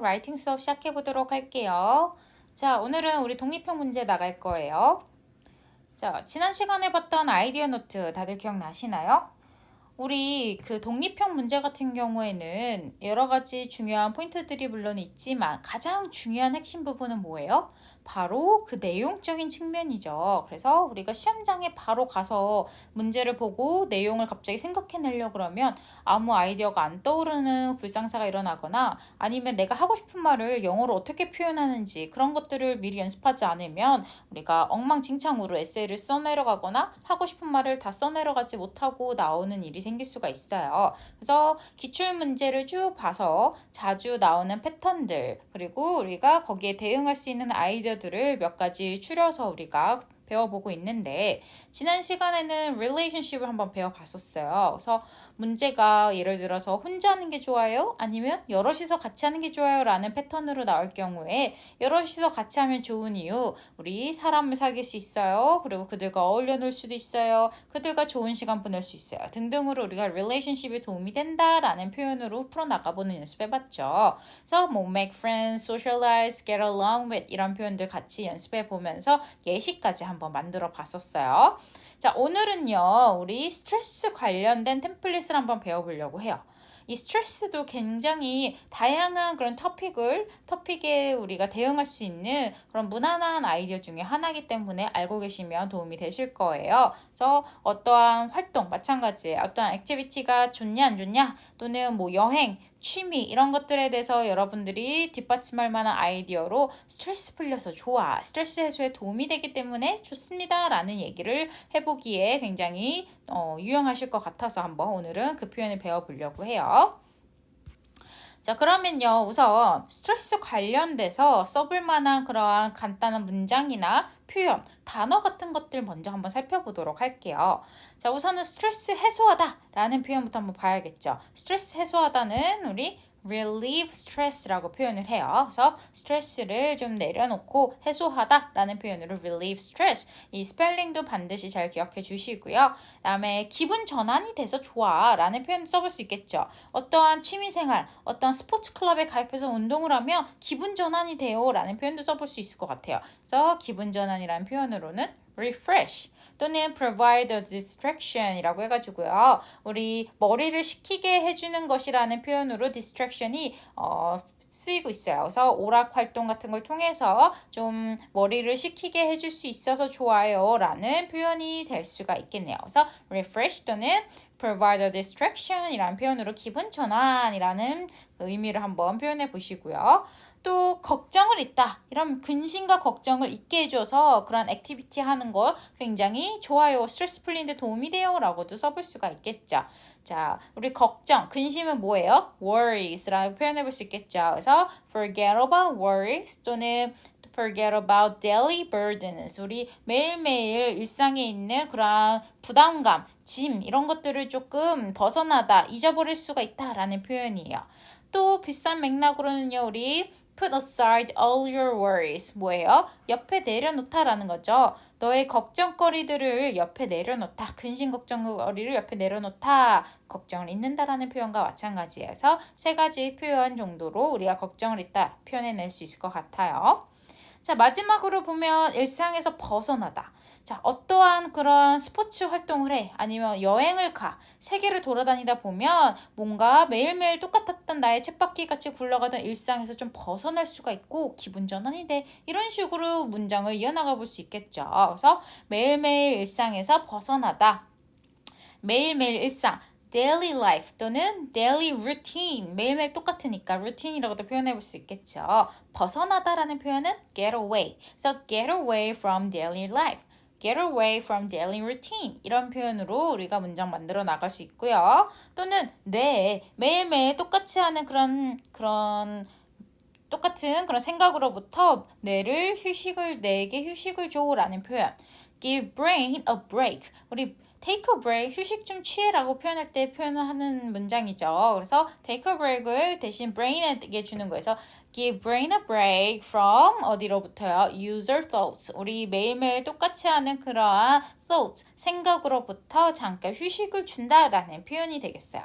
라이팅 수업 시작해 보도록 할게요. 자, 오늘은 우리 독립형 문제 나갈 거예요. 자, 지난 시간에 봤던 아이디어 노트 다들 기억나시나요? 우리 그 독립형 문제 같은 경우에는 여러 가지 중요한 포인트들이 물론 있지만 가장 중요한 핵심 부분은 뭐예요? 바로 그 내용적인 측면이죠. 그래서 우리가 시험장에 바로 가서 문제를 보고 내용을 갑자기 생각해내려고 그러면 아무 아이디어가 안 떠오르는 불상사가 일어나거나 아니면 내가 하고 싶은 말을 영어로 어떻게 표현하는지 그런 것들을 미리 연습하지 않으면 우리가 엉망진창으로 에세이를 써내려가거나 하고 싶은 말을 다 써내려가지 못하고 나오는 일이 생길 수가 있어요. 그래서 기출 문제를 쭉 봐서 자주 나오는 패턴들 그리고 우리가 거기에 대응할 수 있는 아이디어들을 몇 가지 추려서 우리가 배워보고 있는데 지난 시간에는 relationship을 한번 배워봤었어요. 그래서 문제가 예를 들어서 혼자 하는 게 좋아요? 아니면 여럿이서 같이 하는 게 좋아요? 라는 패턴으로 나올 경우에 여럿이서 같이 하면 좋은 이유 우리 사람을 사귈 수 있어요. 그리고 그들과 어울려 놀 수도 있어요. 그들과 좋은 시간 보낼 수 있어요. 등등으로 우리가 relationship에 도움이 된다라는 표현으로 풀어나가보는 연습해봤죠. 그래서 뭐 make friends, socialize, get along with 이런 표현들 같이 연습해보면서 예시까지 한번 만들어 봤었어요. 자, 오늘은요, 우리 스트레스 관련된 템플릿을 한번 배워보려고 해요. 이 스트레스도 굉장히 다양한 그런 토픽에 우리가 대응할 수 있는 그런 무난한 아이디어 중에 하나이기 때문에 알고 계시면 도움이 되실 거예요. 그래서 어떠한 활동, 마찬가지예요. 어떠한 액티비티가 좋냐, 안 좋냐, 또는 뭐 여행, 취미 이런 것들에 대해서 여러분들이 뒷받침할 만한 아이디어로 스트레스 풀려서 좋아, 스트레스 해소에 도움이 되기 때문에 좋습니다 라는 얘기를 해보기에 굉장히 유용하실 것 같아서 한번 오늘은 그 표현을 배워보려고 해요. 자, 그러면요, 우선 스트레스 관련돼서 써볼 만한 그러한 간단한 문장이나 표현, 단어 같은 것들 먼저 한번 살펴보도록 할게요. 자, 우선은 스트레스 해소하다 라는 표현부터 한번 봐야겠죠. 스트레스 해소하다는 우리 relieve stress라고 표현을 해요. 그래서 스트레스를 좀 내려놓고 해소하다 라는 표현으로 relieve stress. 이 스펠링도 반드시 잘 기억해 주시고요. 그 다음에 기분 전환이 돼서 좋아 라는 표현 써볼 수 있겠죠. 어떠한 취미생활, 어떤 스포츠 클럽에 가입해서 운동을 하면 기분 전환이 돼요 라는 표현도 써볼 수 있을 것 같아요. 그래서 기분 전환이라는 표현으로는 refresh 또는 provide a distraction 이라고 해가지고요. 우리 머리를 식히게 해주는 것이라는 표현으로 distraction이 쓰이고 있어요. 그래서 오락 활동 같은 걸 통해서 좀 머리를 식히게 해줄 수 있어서 좋아요 라는 표현이 될 수가 있겠네요. 그래서 refresh 또는 provide a distraction 이라는 표현으로 기분 전환이라는 의미를 한번 표현해 보시고요. 또 걱정을 있다. 이런 근심과 걱정을 잊게 해줘서 그런 액티비티 하는 거 굉장히 좋아요. 스트레스 풀리는 데 도움이 돼요. 라고도 써볼 수가 있겠죠. 자, 우리 걱정, 근심은 뭐예요? worries라고 표현해 볼 수 있겠죠. 그래서 forget about worries 또는 forget about daily burdens. 우리 매일매일 일상에 있는 그런 부담감, 짐 이런 것들을 조금 벗어나다, 잊어버릴 수가 있다라는 표현이에요. 또 비슷한 맥락으로는요, 우리 put aside all your worries 뭐예요? 옆에 내려놓다라는 거죠. 너의 걱정거리들을 옆에 내려놓다. 근심 걱정거리를 옆에 내려놓다. 걱정을 잊는다라는 표현과 마찬가지여서 세 가지 표현 정도로 우리가 걱정을 잊다 표현해낼 수 있을 것 같아요. 자, 마지막으로 보면 일상에서 벗어나다. 자, 어떠한 그런 스포츠 활동을 해. 아니면 여행을 가. 세계를 돌아다니다 보면 뭔가 매일매일 똑같았던 나의 쳇바퀴 같이 굴러가던 일상에서 좀 벗어날 수가 있고 기분 전환이 돼. 이런 식으로 문장을 이어나가 볼 수 있겠죠. 그래서 매일매일 일상에서 벗어나다. 매일매일 일상. daily life 또는 daily routine 매일매일 똑같으니까 routine이라고도 표현해 볼 수 있겠죠. 벗어나다라는 표현은 get away. 그래서 get away from daily life. get away from daily routine 이런 표현으로 우리가 문장 만들어 나갈 수 있고요. 또는 매일매일 똑같이 하는 똑같은 그런 생각으로부터 내게 휴식을 줘라는 표현. give brain a break. 우리 take a break, 휴식 좀 취해라고 표현할 때 표현하는 문장이죠. 그래서 take a break을 대신 brain에게 주는 거에서 give brain a break from 어디로부터요? user thoughts. 우리 매일매일 똑같이 하는 그러한 thoughts, 생각으로부터 잠깐 휴식을 준다라는 표현이 되겠어요.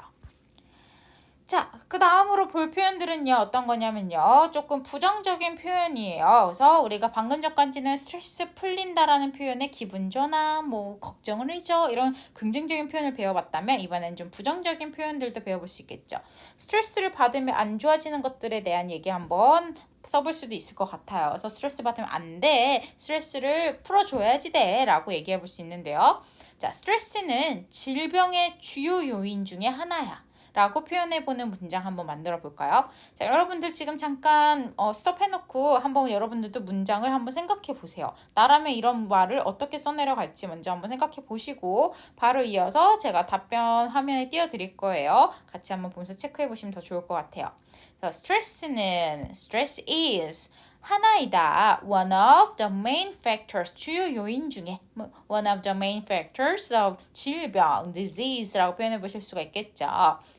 자, 그 다음으로 볼 표현들은요, 어떤 거냐면요. 조금 부정적인 표현이에요. 그래서 우리가 방금 전까지는 스트레스 풀린다라는 표현에 기분 전환, 뭐, 걱정을 잊어, 이런 긍정적인 표현을 배워봤다면, 이번엔 좀 부정적인 표현들도 배워볼 수 있겠죠. 스트레스를 받으면 안 좋아지는 것들에 대한 얘기 한번 써볼 수도 있을 것 같아요. 그래서 스트레스 받으면 안 돼. 스트레스를 풀어줘야지 돼. 라고 얘기해 볼 수 있는데요. 자, 스트레스는 질병의 주요 요인 중에 하나야. 라고 표현해보는 문장 한번 만들어 볼까요? 자, 여러분들 지금 잠깐 스톱해놓고 한번 여러분들도 문장을 한번 생각해 보세요. 나라면 이런 말을 어떻게 써내려갈지 먼저 한번 생각해 보시고 바로 이어서 제가 답변 화면에 띄워드릴 거예요. 같이 한번 보면서 체크해 보시면 더 좋을 것 같아요. stress is 하나이다. One of the main factors, 주요 요인 중에 one of the main factors of 질병, disease라고 표현해 보실 수가 있겠죠.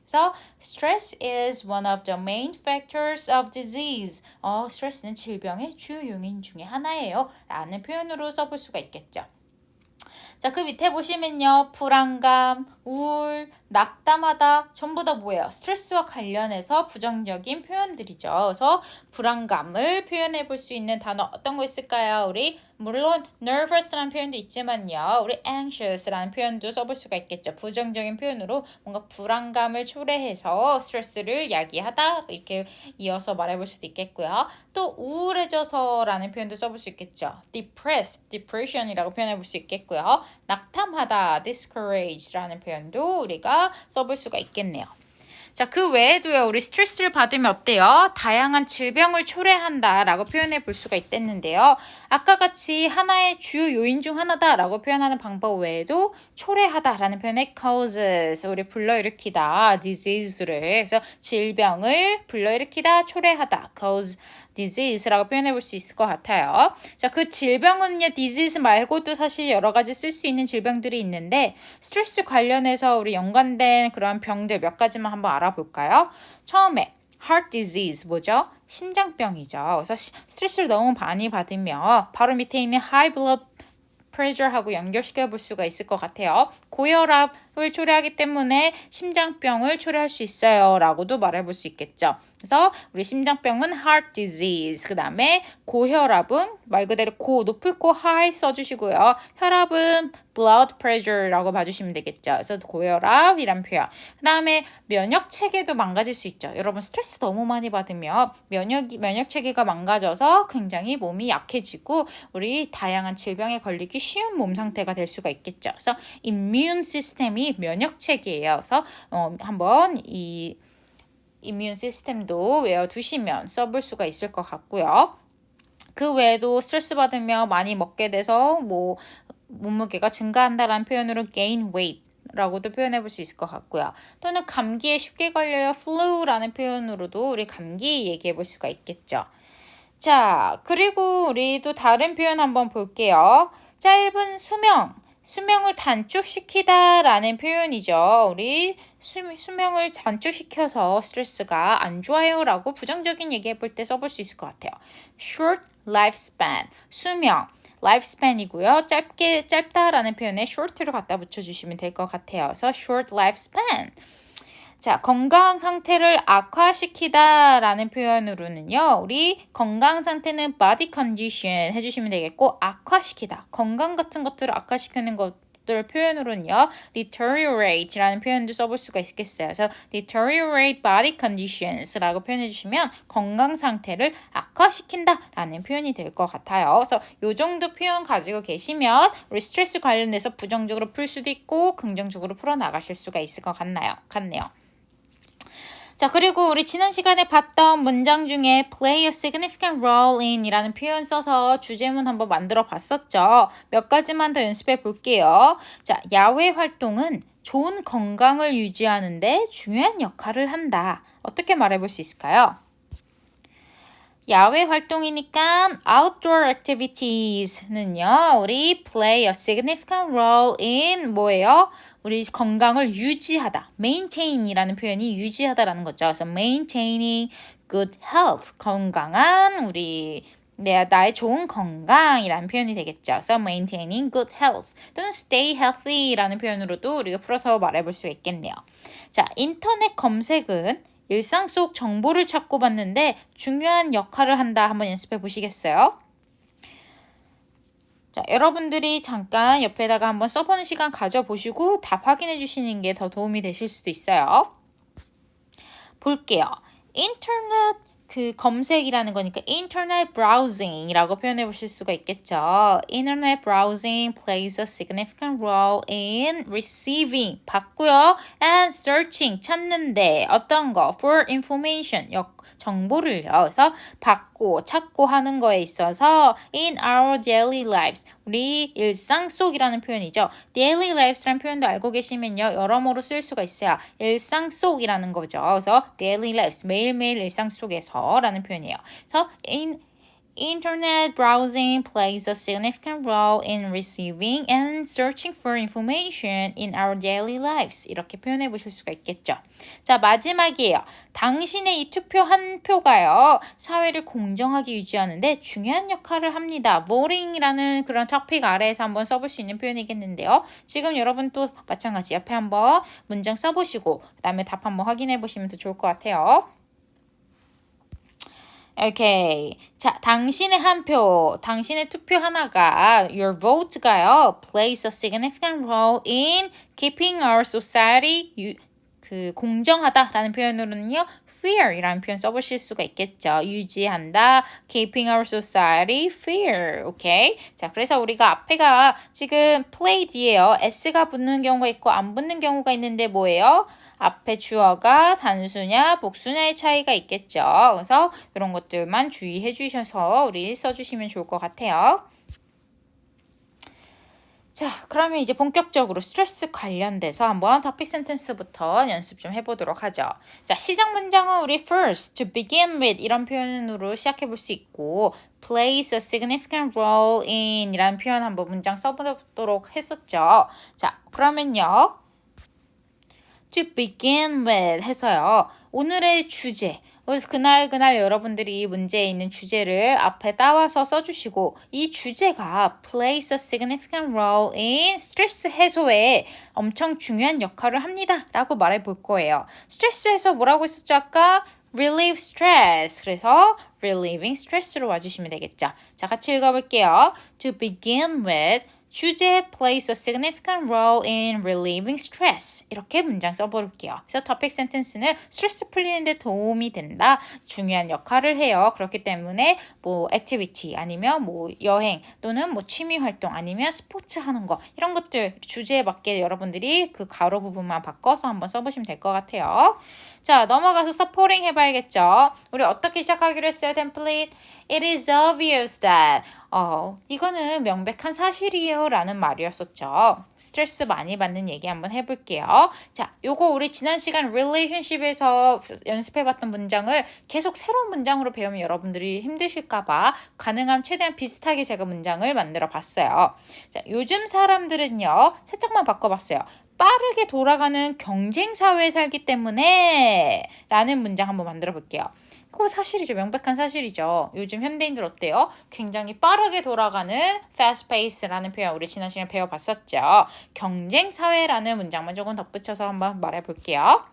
그래서 stress is one of the main factors of disease. 스트레스는 질병의 주요 요인 중에 하나예요. 라는 표현으로 써볼 수가 있겠죠. 자, 그 밑에 보시면요. 불안감, 우울, 낙담하다 전부 다 뭐예요? 스트레스와 관련해서 부정적인 표현들이죠. 그래서 불안감을 표현해 볼 수 있는 단어 어떤 거 있을까요? 우리 물론 nervous라는 표현도 있지만요. 우리 anxious라는 표현도 써볼 수가 있겠죠. 부정적인 표현으로 뭔가 불안감을 초래해서 스트레스를 야기하다 이렇게 이어서 말해볼 수도 있겠고요. 또 우울해져서라는 표현도 써볼 수 있겠죠. depression이라고 표현해 볼 수 있겠고요. 낙담하다, discourage라는 표현도 우리가 써볼 수가 있겠네요. 자, 그 외에도요, 우리 스트레스를 받으면 어때요? 다양한 질병을 초래한다라고 표현해 볼 수가 있겠는데요. 아까 같이 하나의 주요 요인 중 하나다라고 표현하는 방법 외에도 초래하다라는 표현의 causes, 우리 불러일으키다, disease를 해서 질병을 불러일으키다, 초래하다, cause disease라고 표현해 볼 수 있을 것 같아요. 자, 그 질병은요, disease 말고도 사실 여러 가지 쓸 수 있는 질병들이 있는데 스트레스 관련해서 우리 연관된 그런 병들 몇 가지만 한번 알아볼까요? 처음에 heart disease 뭐죠? 심장병이죠. 그래서 스트레스를 너무 많이 받으면 바로 밑에 있는 high blood pressure하고 연결시켜 볼 수가 있을 것 같아요. 고혈압을 초래하기 때문에 심장병을 초래할 수 있어요. 라고도 말해볼 수 있겠죠. 그래서 우리 심장병은 heart disease, 그 다음에 고혈압은 말 그대로 높을 고 high 써주시고요. 혈압은 blood pressure라고 봐주시면 되겠죠. 그래서 고혈압이란 표현. 그 다음에 면역 체계도 망가질 수 있죠. 여러분 스트레스 너무 많이 받으면 면역 체계가 망가져서 굉장히 몸이 약해지고 우리 다양한 질병에 걸리기 쉬운 몸 상태가 될 수가 있겠죠. 그래서 immune system이 면역 체계예요. 그래서 한번 이 이뮨 시스템도 외워두시면 써볼 수가 있을 것 같고요. 그 외에도 스트레스 받으면 많이 먹게 돼서 뭐 몸무게가 증가한다라는 표현으로 gain weight 라고도 표현해 볼 수 있을 것 같고요. 또는 감기에 쉽게 걸려요. flu라는 표현으로도 우리 감기 얘기해 볼 수가 있겠죠. 자, 그리고 우리 또 다른 표현 한번 볼게요. 짧은 수명을 단축시키다 라는 표현이죠. 우리 수명을 단축시켜서 스트레스가 안 좋아요 라고 부정적인 얘기 해볼 때 써볼 수 있을 것 같아요. short lifespan, 수명, lifespan이고요. 짧다라는 표현에 short를 갖다 붙여주시면 될 것 같아요. 그래서 short lifespan. 자, 건강 상태를 악화시키다 라는 표현으로는요. 우리 건강 상태는 body condition 해주시면 되겠고 악화시키다, 건강 같은 것들을 악화시키는 것들 표현으로는요. deteriorate 라는 표현도 써볼 수가 있겠어요. 그래서 deteriorate body conditions 라고 표현해 주시면 건강 상태를 악화시킨다 라는 표현이 될 것 같아요. 그래서 이 정도 표현 가지고 계시면 우리 스트레스 관련해서 부정적으로 풀 수도 있고 긍정적으로 풀어나가실 수가 있을 것 같네요. 자, 그리고 우리 지난 시간에 봤던 문장 중에 play a significant role in 이라는 표현 써서 주제문 한번 만들어 봤었죠. 몇 가지만 더 연습해 볼게요. 자, 야외 활동은 좋은 건강을 유지하는데 중요한 역할을 한다. 어떻게 말해 볼 수 있을까요? 야외 활동이니까 outdoor activities는요. 우리 play a significant role in 뭐예요? 우리 건강을 유지하다. maintain이라는 표현이 유지하다라는 거죠. 그래서 maintaining good health. 건강한 우리 나의 좋은 건강이라는 표현이 되겠죠. 그래서 maintaining good health 또는 stay healthy라는 표현으로도 우리가 풀어서 말해볼 수가 있겠네요. 자, 인터넷 검색은 일상 속 정보를 찾고 받는데 중요한 역할을 한다. 한번 연습해 보시겠어요? 자, 여러분들이 잠깐 옆에다가 한번 써보는 시간 가져보시고 답 확인해 주시는 게 더 도움이 되실 수도 있어요. 볼게요. 인터넷 검색이라는 거니까 인터넷 브라우징이라고 표현해 보실 수가 있겠죠. Internet browsing plays a significant role in receiving 받고요. And searching 찾는데 어떤 거 for information 정보를요. 그래서 받고 찾고 하는 거에 있어서 in our daily lives 우리 일상 속이라는 표현이죠. daily lives라는 표현도 알고 계시면요. 여러모로 쓸 수가 있어요. 일상 속이라는 거죠. 그래서 daily lives 매일매일 일상 속에서 라는 표현이에요. 그래서 Internet browsing plays a significant role in receiving and searching for information in our daily lives. 이렇게 표현해 보실 수가 있겠죠. 자, 마지막이에요. 당신의 이 투표 한 표가요. 사회를 공정하게 유지하는데 중요한 역할을 합니다. voting이라는 그런 토픽 아래에서 한번 써볼 수 있는 표현이겠는데요. 지금 여러분 또 마찬가지 옆에 한번 문장 써보시고 그 다음에 답 한번 확인해 보시면 더 좋을 것 같아요. 오케이. 자, 당신의 한 표, 당신의 투표 하나가, your vote가요, plays a significant role in keeping our society 공정하다라는 표현으로는요, fair이라는 표현 써보실 수가 있겠죠. 유지한다, keeping our society fair. 오케이. 자, 그래서 우리가 앞에가 지금 play 뒤에요. s가 붙는 경우가 있고 안 붙는 경우가 있는데 뭐예요? 앞에 주어가 단수냐 복수냐의 차이가 있겠죠. 그래서 이런 것들만 주의해 주셔서 우리 써주시면 좋을 것 같아요. 자, 그러면 이제 본격적으로 스트레스 관련돼서 한번 topic sentence부터 연습 좀 해보도록 하죠. 자, 시작 문장은 우리 first, to begin with 이런 표현으로 시작해 볼 수 있고 plays a significant role in 이라는 표현 한번 문장 써보도록 했었죠. 자, 그러면요. to begin with 해서요. 오늘의 주제, 그날 여러분들이 문제에 있는 주제를 앞에 따와서 써주시고 이 주제가 plays a significant role in 스트레스 해소에 엄청 중요한 역할을 합니다. 라고 말해 볼 거예요. 스트레스 해소 뭐라고 했었죠? 아까 relieve stress. 그래서 relieving stress로 와주시면 되겠죠. 자, 같이 읽어볼게요. To begin with 주제 plays a significant role in relieving stress. 이렇게 문장 써볼게요. 그래서 topic sentence는 스트레스 풀리는 데 도움이 된다. 중요한 역할을 해요. 그렇기 때문에 뭐 activity 아니면 뭐 여행 또는 뭐 취미 활동 아니면 스포츠 하는 거 이런 것들 주제에 맞게 여러분들이 그 가로 부분만 바꿔서 한번 써보시면 될 것 같아요. 자, 넘어가서 supporting 해봐야겠죠. 우리 어떻게 시작하기로 했어요, 템플릿? It is obvious that 이거는 명백한 사실이에요 라는 말이었었죠. 스트레스 많이 받는 얘기 한번 해볼게요. 자, 요거 우리 지난 시간 relationship에서 연습해봤던 문장을 계속 새로운 문장으로 배우면 여러분들이 힘드실까봐 가능한 최대한 비슷하게 제가 문장을 만들어 봤어요. 자, 요즘 사람들은요, 살짝만 바꿔봤어요. 빠르게 돌아가는 경쟁사회에 살기 때문에 라는 문장 한번 만들어 볼게요. 그거 사실이죠. 명백한 사실이죠. 요즘 현대인들 어때요? 굉장히 빠르게 돌아가는 fast pace라는 표현 우리 지난 시간에 배워봤었죠. 경쟁사회라는 문장만 조금 덧붙여서 한번 말해볼게요.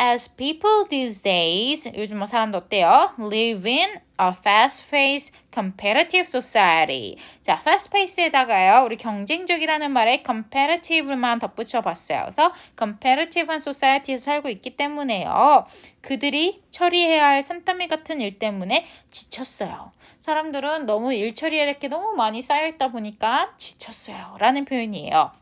As people these days, 요즘 뭐 사람들 어때요? Live in a fast-paced, competitive society. 자, fast-paced에다가요, 우리 경쟁적이라는 말에 competitive만 덧붙여봤어요. 그래서 competitive한 society에서 살고 있기 때문에요. 그들이 처리해야 할 산더미 같은 일 때문에 지쳤어요. 사람들은 너무 일 처리해야 될 게 너무 많이 쌓여있다 보니까 지쳤어요. 라는 표현이에요.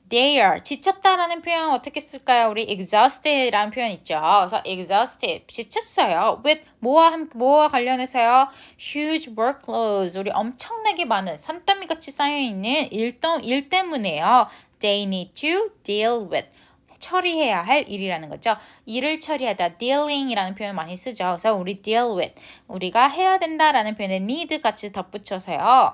They are 지쳤다라는 표현 어떻게 쓸까요? 우리 exhausted라는 표현 있죠. 그래서 exhausted 지쳤어요. with 뭐와 관련해서요? huge workloads 우리 엄청나게 많은 산더미 같이 쌓여 있는 일 때문에요. They need to deal with 처리해야 할 일이라는 거죠. 일을 처리하다, dealing이라는 표현 많이 쓰죠. 그래서 우리 deal with, 우리가 해야 된다라는 표현에 need 같이 덧붙여서요.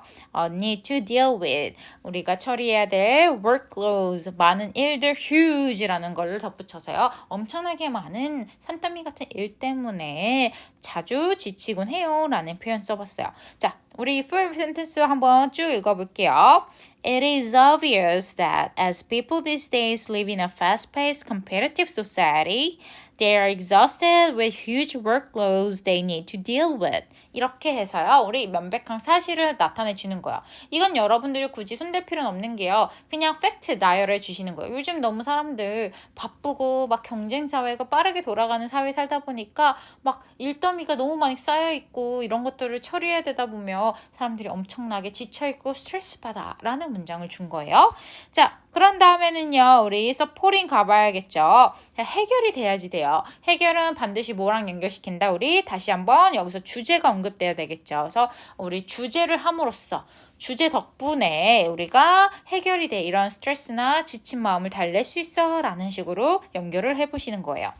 need to deal with, 우리가 처리해야 될 workloads, 많은 일들, huge라는 걸 덧붙여서요. 엄청나게 많은 산더미 같은 일 때문에 자주 지치곤 해요. 라는 표현 써봤어요. 자, 우리 full sentence 한번 쭉 읽어볼게요. It is obvious that as people these days live in a fast-paced, competitive society, They are exhausted with huge workloads they need to deal with. 이렇게 해서요. 우리 명백한 사실을 나타내 주는 거예요. 이건 여러분들이 굳이 손댈 필요는 없는 게요. 그냥 팩트 나열해 주시는 거예요. 요즘 너무 사람들 바쁘고 막 경쟁 사회가 빠르게 돌아가는 사회에 살다 보니까 막 일더미가 너무 많이 쌓여 있고 이런 것들을 처리해야 되다 보면 사람들이 엄청나게 지쳐 있고 스트레스 받아 라는 문장을 준 거예요. 자, 그런 다음에는요. 우리 supporting 가봐야겠죠. 해결이 돼야지 돼요. 해결은 반드시 뭐랑 연결시킨다? 우리 다시 한번 여기서 주제가 언급돼야 되겠죠. 그래서 우리 주제를 함으로써 주제 덕분에 우리가 해결이 돼 이런 스트레스나 지친 마음을 달랠 수 있어 라는 식으로 연결을 해보시는 거예요.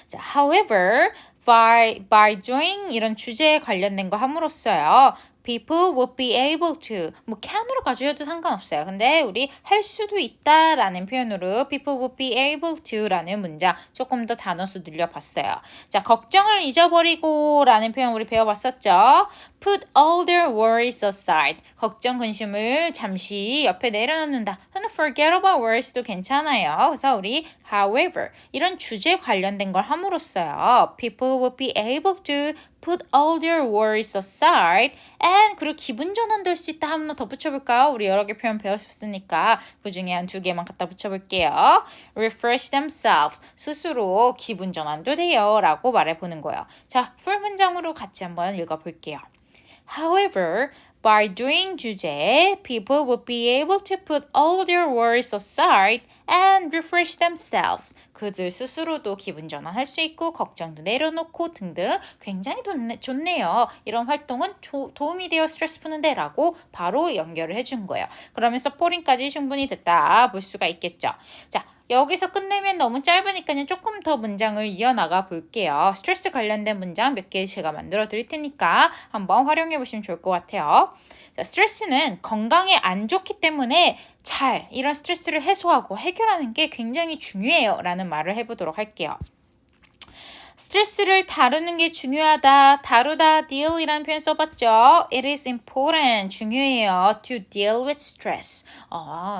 자, however, by doing 이런 주제에 관련된 거 함으로써요. People would be able to 뭐 can으로 가져도 상관없어요. 근데 우리 할 수도 있다라는 표현으로 people would be able to라는 문장 조금 더 단어 수 늘려봤어요. 자, 걱정을 잊어버리고 라는 표현 우리 배워봤었죠. Put all their worries aside. 걱정, 근심을 잠시 옆에 내려놓는다. 근데 forget about worries도 괜찮아요. 그래서 우리 however 이런 주제 관련된 걸 함으로써요. People would be able to put all their worries aside and 그리고 기분 전환도 할 수 있다 하나 더 붙여볼까요? 우리 여러 개 표현 배웠으니까 그 중에 한 두 개만 갖다 붙여볼게요. Refresh themselves. 스스로 기분 전환도 돼요 라고 말해보는 거예요. 자, 풀 문장으로 같이 한번 읽어볼게요. However, by doing 주제, people would be able to put all their worries aside and refresh themselves. 그들 스스로도 기분 전환할 수 있고 걱정도 내려놓고 등등 굉장히 좋네요. 이런 활동은 도움이 되어 스트레스 푸는데 라고 바로 연결을 해준 거예요. 그러면서 포링까지 충분히 됐다 볼 수가 있겠죠. 자, 여기서 끝내면 너무 짧으니까요. 조금 더 문장을 이어나가 볼게요. 스트레스 관련된 문장 몇 개 제가 만들어 드릴 테니까 한번 활용해 보시면 좋을 것 같아요. 자, 스트레스는 건강에 안 좋기 때문에 잘 이런 스트레스를 해소하고 해결하는 게 굉장히 중요해요. 라는 말을 해보도록 할게요. 스트레스를 다루는 게 중요하다. 다루다, deal이라는 표현 써봤죠. It is important. 중요해요. To deal with stress.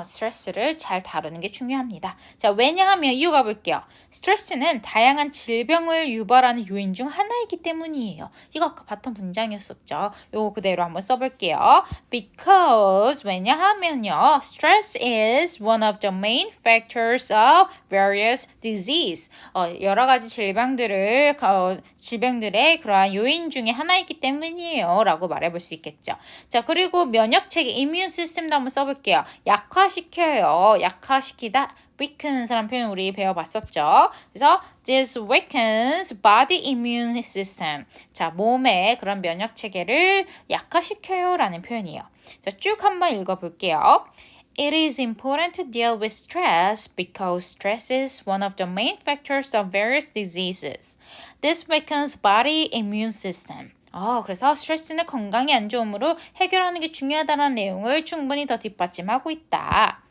스트레스를 잘 다루는 게 중요합니다. 자, 왜냐하면 이유가 볼게요. 스트레스는 다양한 질병을 유발하는 요인 중 하나이기 때문이에요. 이거 아까 봤던 문장이었었죠. 요거 그대로 한번 써볼게요. Because 왜냐하면요. Stress is one of the main factors of various disease. 여러 가지 질병들의 그러한 요인 중에 하나이기 때문이에요. 라고 말해볼 수 있겠죠. 자, 그리고 면역체계, immune system도 한번 써볼게요. 약화시켜요. 약화시키다. weakens라는 표현 우리 배워봤었죠. 그래서 this weakens body immune system. 자, 몸의 그런 면역체계를 약화시켜요. 라는 표현이에요. 자, 쭉 한번 읽어볼게요. It is important to deal with stress because stress is one of the main factors of various diseases. This weakens body immune system. 그래서 스트레스는 건강에 안 좋으므로 해결하는 게 중요하다는 내용을 충분히 더 뒷받침하고 있다.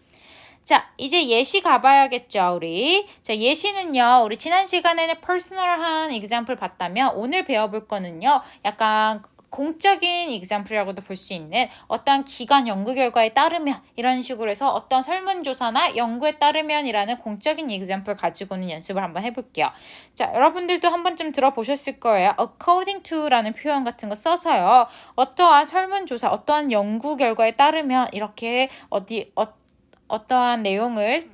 자, 이제 예시 가봐야겠죠, 우리. 자, 예시는요, 우리 지난 시간에는 퍼스널한 example 봤다면 오늘 배워볼 거는요, 약간 공적인 example이라고도 볼 수 있는 어떤 기관 연구 결과에 따르면 이런 식으로 해서 어떤 설문조사나 연구에 따르면이라는 공적인 example 가지고는 연습을 한번 해볼게요. 자, 여러분들도 한 번쯤 들어보셨을 거예요. according to라는 표현 같은 거 써서요. 어떠한 설문조사, 어떠한 연구 결과에 따르면 이렇게 어떠한 내용을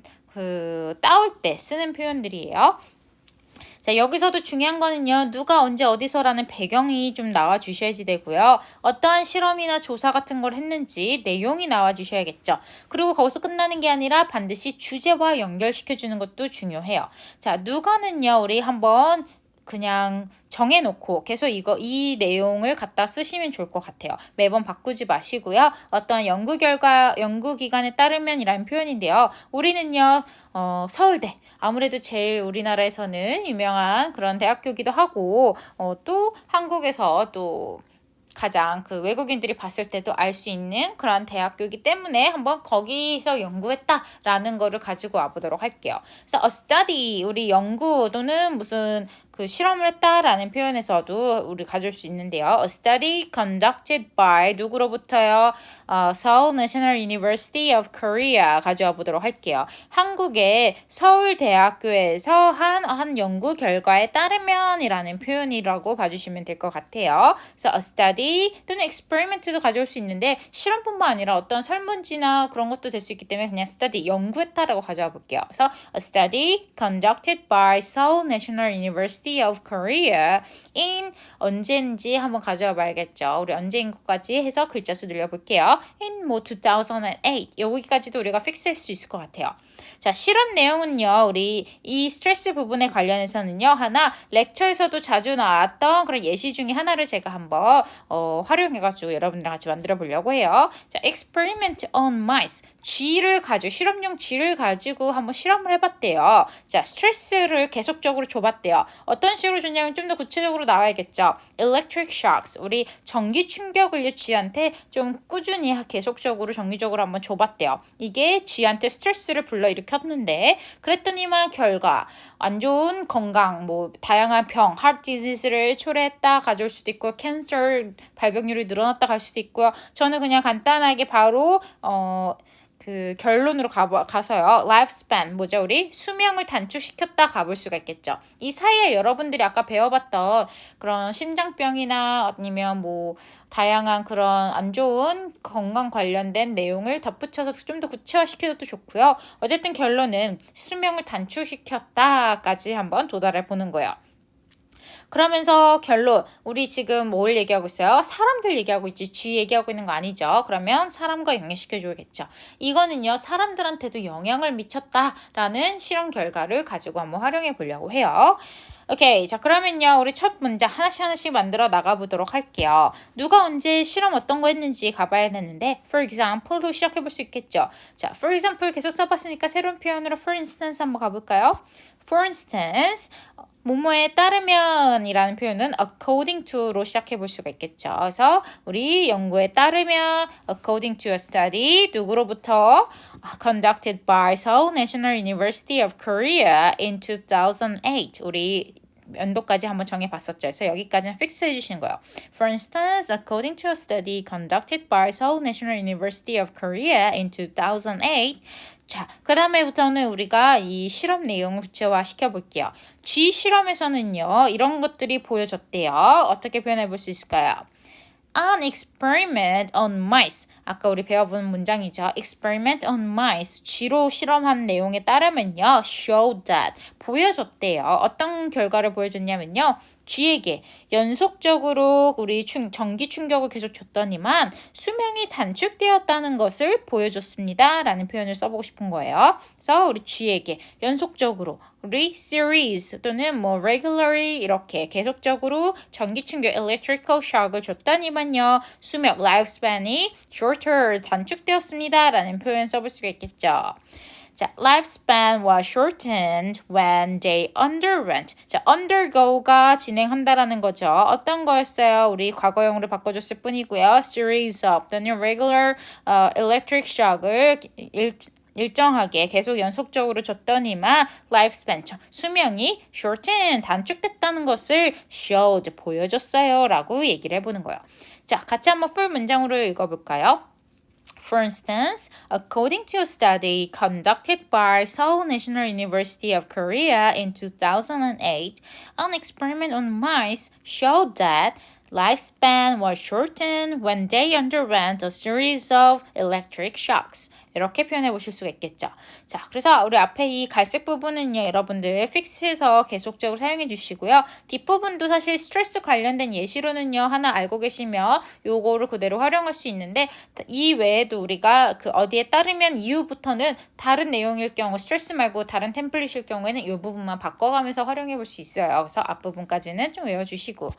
따올 때 쓰는 표현들이에요. 자, 여기서도 중요한 거는요. 누가 언제 어디서라는 배경이 좀 나와 주셔야지 되고요. 어떠한 실험이나 조사 같은 걸 했는지 내용이 나와 주셔야겠죠. 그리고 거기서 끝나는 게 아니라 반드시 주제와 연결시켜 주는 것도 중요해요. 자, 누가는요. 우리 한번 그냥 정해놓고 계속 이 내용을 갖다 쓰시면 좋을 것 같아요. 매번 바꾸지 마시고요. 어떤 연구 기관에 따르면이라는 표현인데요. 우리는요, 서울대. 아무래도 제일 우리나라에서는 유명한 그런 대학교기도 하고, 또 한국에서 또 가장 외국인들이 봤을 때도 알 수 있는 그런 대학교이기 때문에 한번 거기서 연구했다라는 거를 가지고 와보도록 할게요. 그래서 a study, 우리 연구 또는 무슨 그 실험을 했다라는 표현에서도 우리 가질 수 있는데요. A study conducted by 누구로부터요? Seoul National University of Korea 가져와 보도록 할게요. 한국의 서울대학교에서 한 연구 결과에 따르면이라는 표현이라고 봐주시면 될 것 같아요. 그래서 a study 또는 experiment도 가져올 수 있는데 실험뿐만 아니라 어떤 설문지나 그런 것도 될 수 있기 때문에 그냥 study 연구했다라고 가져와 볼게요. 그래서 a study conducted by Seoul National University of Korea in 언제인지 한번 가져와 봐야겠죠. 우리 언제인 것까지 해서 글자 수 늘려볼게요. in 2008 여기까지도 우리가 픽스할 수 있을 것 같아요. 자, 실험 내용은요. 우리 이 스트레스 부분에 관련해서는요. 하나 렉처에서도 자주 나왔던 그런 예시 중에 하나를 제가 한번 활용해가지고 여러분들이랑 같이 만들어 보려고 해요. 자, experiment on mice. 실험용 쥐를 가지고 한번 실험을 해봤대요. 자, 스트레스를 계속적으로 줘봤대요. 어떤 식으로 줬냐면 좀 더 구체적으로 나와야겠죠. electric shocks. 우리 전기 충격을 쥐한테 좀 꾸준히 계속적으로 정기적으로 한번 줘봤대요. 이게 쥐한테 스트레스를 불러일으켰는데 그랬더니만 결과 안 좋은 건강, 뭐 다양한 병, heart disease를 초래했다 가져올 수도 있고 캔서 발병률이 늘어났다 갈 수도 있고요. 저는 그냥 간단하게 바로 그 결론으로 가서요. lifespan 뭐죠? 우리 수명을 단축시켰다 가볼 수가 있겠죠. 이 사이에 여러분들이 아까 배워봤던 그런 심장병이나 아니면 뭐 다양한 그런 안 좋은 건강 관련된 내용을 덧붙여서 좀 더 구체화시켜도 좋고요. 어쨌든 결론은 수명을 단축시켰다까지 한번 도달해 보는 거예요. 그러면서 결론, 우리 지금 뭘 얘기하고 있어요? 사람들 얘기하고 있지 쥐 얘기하고 있는 거 아니죠? 그러면 사람과 연결시켜줘야겠죠. 이거는요 사람들한테도 영향을 미쳤다라는 실험 결과를 가지고 한번 활용해 보려고 해요. 오케이, 자 그러면요 우리 첫 문제 하나씩 만들어 나가보도록 할게요. 누가 언제 실험 어떤 거 했는지 가봐야 되는데 for example로 시작해 볼 수 있겠죠. 자 for example 계속 써봤으니까 새로운 표현으로 for instance 한번 가볼까요? For instance 뭐뭐에 따르면 이라는 표현은 according to로 시작해 볼 수가 있겠죠. 그래서 우리 연구에 따르면 according to a study 누구로부터 conducted by Seoul National University of Korea in 2008 우리 연도까지 한번 정해봤었죠. 그래서 여기까지는 픽스 해주시는 거예요. For instance, according to a study conducted by Seoul National University of Korea in 2008 자, 그 다음에부터는 우리가 이 실험 내용을 구체화 시켜볼게요. G 실험에서는요, 이런 것들이 보여졌대요. 어떻게 표현해 볼 수 있을까요? An experiment on mice. 아까 우리 배워본 문장이죠. Experiment on mice. 쥐로 실험한 내용에 따르면요. Showed that. 보여줬대요. 어떤 결과를 보여줬냐면요. 쥐에게 연속적으로 우리 전기 충격을 계속 줬더니만 수명이 단축되었다는 것을 보여줬습니다. 라는 표현을 써보고 싶은 거예요. 그래서 우리 쥐에게 연속적으로 우리 series 또는 뭐 regularly 이렇게 계속적으로 전기 충격 electrical shock을 줬더니만요. 수명 lifespan이 shorter 단축되었습니다. 라는 표현 써볼 수가 있겠죠. 자, lifespan was shortened when they underwent. 자, undergo가 진행한다라는 거죠. 어떤 거였어요? 우리 과거형으로 바꿔줬을 뿐이고요. series of 또는 regular electric shock을 일정하게 계속 연속적으로 줬더니만 lifespan, 수명이 shortened, 단축됐다는 것을 showed, 보여줬어요. 라고 얘기를 해보는 거예요. 자, 같이 한번 풀 문장으로 읽어볼까요? For instance, according to a study conducted by Seoul National University of Korea in 2008, an experiment on mice showed that lifespan was shortened when they underwent a series of electric shocks. 이렇게 표현해 보실 수가 있겠죠. 자, 그래서 우리 앞에 이 갈색 부분은요, 여러분들 픽스해서 계속적으로 사용해 주시고요. 뒷부분도 사실 스트레스 관련된 예시로는요, 하나 알고 계시면 요거를 그대로 활용할 수 있는데 이 외에도 우리가 그 어디에 따르면 이후부터는 다른 내용일 경우 스트레스 말고 다른 템플릿일 경우에는 이 부분만 바꿔가면서 활용해 볼 수 있어요. 그래서 앞부분까지는 좀 외워주시고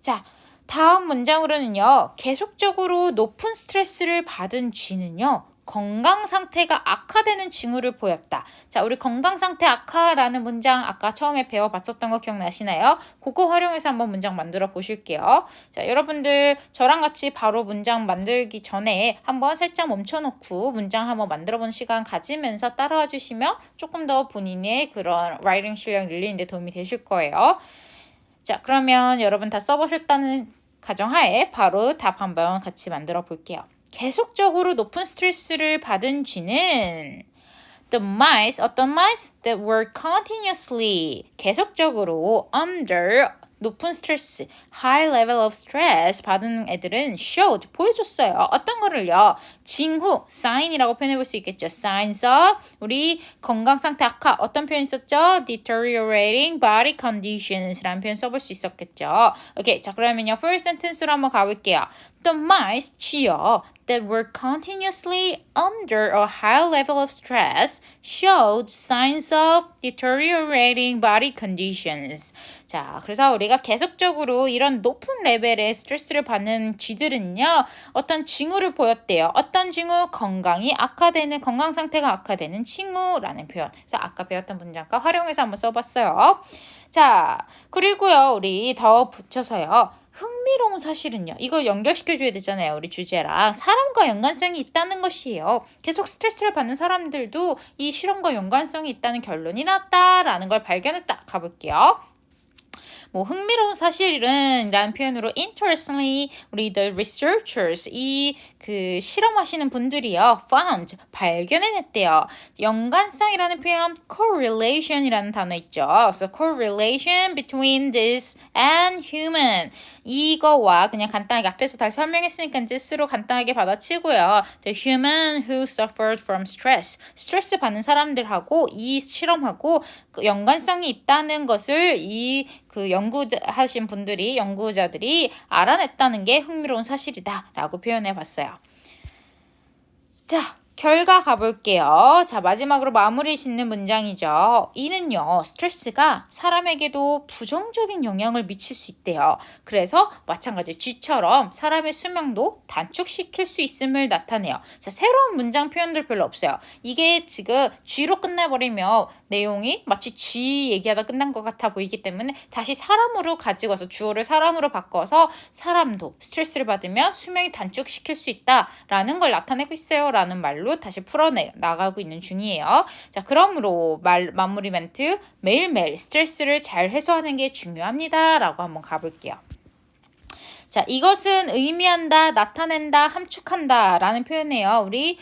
자, 다음 문장으로는요. 계속적으로 높은 스트레스를 받은 쥐는요. 건강 상태가 악화되는 징후를 보였다. 자, 우리 건강 상태 악화라는 문장 아까 처음에 배워봤었던 거 기억나시나요? 그거 활용해서 한번 문장 만들어 보실게요. 자, 여러분들 저랑 같이 바로 문장 만들기 전에 한번 살짝 멈춰놓고 문장 한번 만들어보는 시간 가지면서 따라와 주시면 조금 더 본인의 그런 라이팅 실력 늘리는 데 도움이 되실 거예요. 자, 그러면 여러분 다 써보셨다는 가정하에 바로 답 한번 같이 만들어 볼게요. 계속적으로 높은 스트레스를 받은 쥐는 the mice, 어떤 mice? that were continuously, 계속적으로 under, 높은 스트레스, high level of stress 받은 애들은 showed, 보여줬어요. 어떤 거를요? 징후, sign이라고 표현해 볼 수 있겠죠. signs of, 우리 건강 상태 악화, 어떤 표현 있었죠? deteriorating body conditions라는 표현 써볼 수 있었겠죠. 오케이, 자 그러면요. first sentence로 한번 가볼게요. The mice, 쥐요, that were continuously under a high level of stress showed signs of deteriorating body conditions. 자, 그래서 우리가 계속적으로 이런 높은 레벨의 스트레스를 받는 쥐들은요, 어떤 징후를 보였대요. 어떤 징후? 건강 상태가 악화되는 징후라는 표현. 그래서 아까 배웠던 문장과 활용해서 한번 써봤어요. 자, 그리고요, 우리 더 붙여서요. 흥미로운 사실은요. 이거 연결시켜줘야 되잖아요. 우리 주제랑. 사람과 연관성이 있다는 것이에요. 계속 스트레스를 받는 사람들도 이 실험과 연관성이 있다는 결론이 났다라는 걸 발견했다. 가볼게요. 뭐 흥미로운 사실은 라는 표현으로 interestingly 우리 the researchers 이 그 실험하시는 분들이요 found 발견해냈대요. 연관성이라는 표현 correlation이라는 단어 있죠. 그래서 correlation between this and human 이거와 그냥 간단하게 앞에서 다시 설명했으니까 this로 간단하게 받아치고요. The human who suffered from stress 스트레스 받는 사람들하고 이 실험하고 그 연관성이 있다는 것을 이 그 연구하신 분들이 연구자들이 알아냈다는 게 흥미로운 사실이다라고 표현해 봤어요. 자, 결과 가볼게요. 자, 마지막으로 마무리 짓는 문장이죠. 이는요, 스트레스가 사람에게도 부정적인 영향을 미칠 수 있대요. 그래서 마찬가지 쥐처럼 사람의 수명도 단축시킬 수 있음을 나타내요. 자, 새로운 문장 표현들 별로 없어요. 이게 지금 쥐로 끝나버리면 내용이 마치 쥐 얘기하다 끝난 것 같아 보이기 때문에 다시 사람으로 가지고 와서 주어를 사람으로 바꿔서 사람도 스트레스를 받으면 수명이 단축시킬 수 있다라는 걸 나타내고 있어요. 라는 말로 다시 풀어나가고 있는 중이에요. 자, 그러므로 마무리 멘트 매일매일 스트레스를 잘 해소하는 게 중요합니다. 라고 한번 가볼게요. 자, 이것은 의미한다, 나타낸다, 함축한다 라는 표현이에요. 우리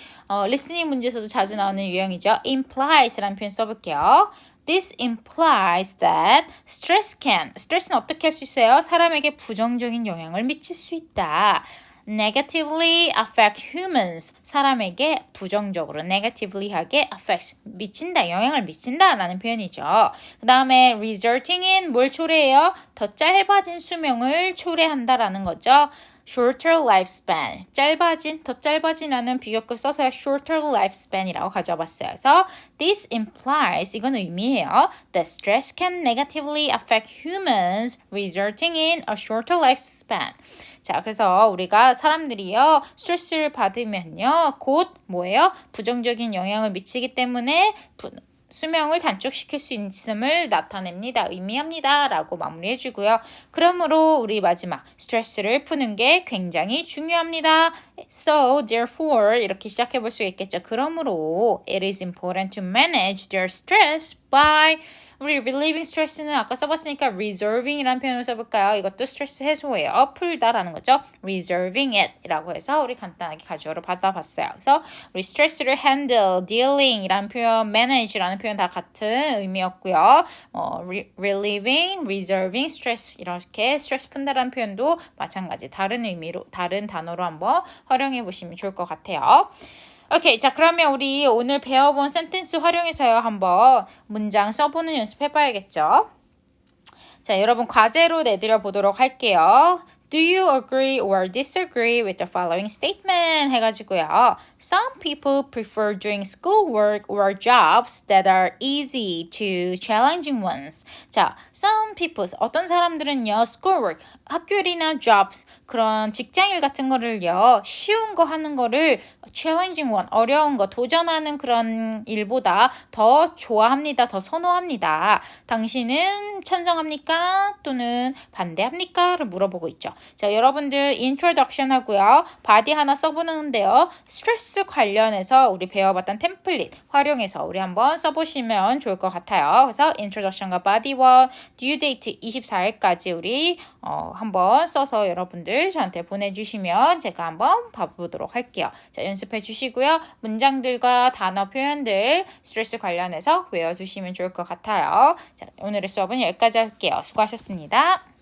리스닝 문제에서도 자주 나오는 유형이죠. implies라는 표현 써볼게요. This implies that 스트레스는 어떻게 할 수 있어요? 사람에게 부정적인 영향을 미칠 수 있다. negatively affect humans 사람에게 부정적으로 negatively하게 affects 미친다 영향을 미친다라는 표현이죠. 그 다음에 resulting in 뭘 초래해요? 더 짧아진 수명을 초래한다라는 거죠. shorter lifespan 더 짧아진이라는 비교급 써서 shorter lifespan이라고 가져와 봤어요. 그래서 this implies 이건 의미해요. that stress can negatively affect humans resulting in a shorter lifespan. 자, 그래서 우리가 사람들이요, 스트레스를 받으면요, 곧 뭐예요? 부정적인 영향을 미치기 때문에 수명을 단축시킬 수 있음을 나타냅니다. 의미합니다. 라고 마무리해주고요. 그러므로 우리 마지막 스트레스를 푸는 게 굉장히 중요합니다. So, therefore 이렇게 시작해볼 수 있겠죠. 그러므로 it is important to manage their stress by 우리 relieving stress는 아까 써봤으니까 reserving이라는 표현을 써볼까요? 이것도 스트레스 해소예요. 풀다라는 거죠. reserving it 이라고 해서 우리 간단하게 가주어로 받아봤어요. 그래서 우리 스트레스를 handle, dealing이라는 표현, manage라는 표현 다 같은 의미였고요. relieving, reserving, stress 이렇게 스트레스 푼다라는 표현도 마찬가지 다른 의미로 다른 단어로 한번 활용해 보시면 좋을 것 같아요. 오케이, 자 그러면 우리 오늘 배워본 센텐스 활용해서요 한번 문장 써보는 연습 해봐야겠죠. 자, 여러분 과제로 내드려 보도록 할게요. Do you agree or disagree with the following statement? 해가지고요. Some people prefer doing schoolwork or jobs that are easy to challenging ones. 자, some people, 어떤 사람들은요, schoolwork, 학교일이나 jobs, 그런 직장일 같은 거를요, 쉬운 거 하는 거를 challenging one, 어려운 거, 도전하는 그런 일보다 더 좋아합니다. 더 선호합니다. 당신은 찬성합니까? 또는 반대합니까? 를 물어보고 있죠. 자, 여러분들 introduction 하고요. body 하나 써보는데요. 스트레스 관련해서 우리 배워봤던 템플릿 활용해서 우리 한번 써보시면 좋을 것 같아요. 그래서 introduction과 body 1, due date 24일까지 우리 한번 써서 여러분들 저한테 보내주시면 제가 한번 봐보도록 할게요. 자, 연습해 주시고요. 문장들과 단어 표현들 스트레스 관련해서 외워주시면 좋을 것 같아요. 자, 오늘의 수업은 여기까지 할게요. 수고하셨습니다.